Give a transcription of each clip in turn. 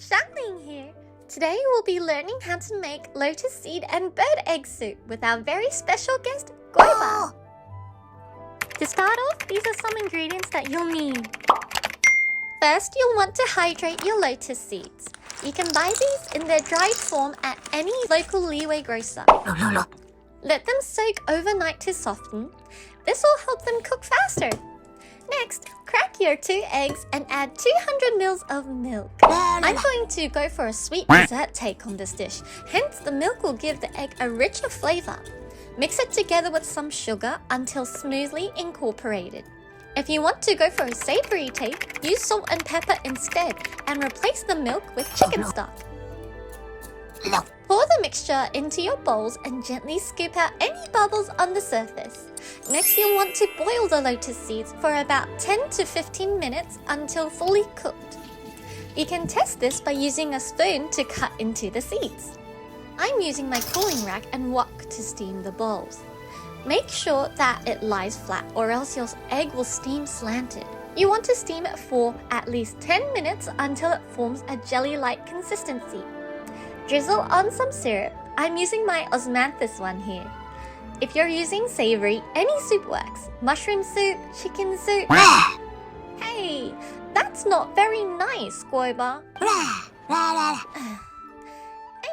Xiangling here. Today we'll be learning how to make lotus seed and bird egg soup with our very special guest, Guiba. To start off, these are some ingredients that you'll need. First, you'll want to hydrate your lotus seeds. You can buy these in their dried form at any local leeway grocer. Let them soak overnight to soften. This will help them cook faster. Next, crack your 2 eggs and add 200 ml of milk. I'm going to go for a sweet dessert take on this dish, hence the milk will give the egg a richer flavor. Mix it together with some sugar until smoothly incorporated. If you want to go for a savory take, use salt and pepper instead and replace the milk with chicken stock. Pour the mixture into your bowls and gently scoop out any bubbles on the surface. Next, you'll want to boil the lotus seeds for about 10 to 15 minutes until fully cooked. You can test this by using a spoon to cut into the seeds. I'm using my cooling rack and wok to steam the bowls. Make sure that it lies flat or else your egg will steam slanted. You want to steam it for at least 10 minutes until it forms a jelly-like consistency. Drizzle on some syrup. I'm using my osmanthus one here. If you're using savory, any soup works. Mushroom soup, chicken soup. Hey, that's not very nice, Guiba.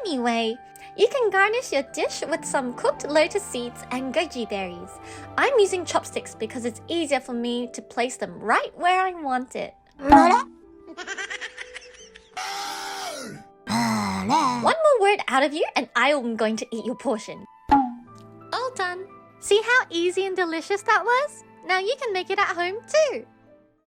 Anyway, you can garnish your dish with some cooked lotus seeds and goji berries. I'm using chopsticks because it's easier for me to place them right where I want it. One more word out of you and I am going to eat your portion. All done. See how easy and delicious that was? Now you can make it at home too.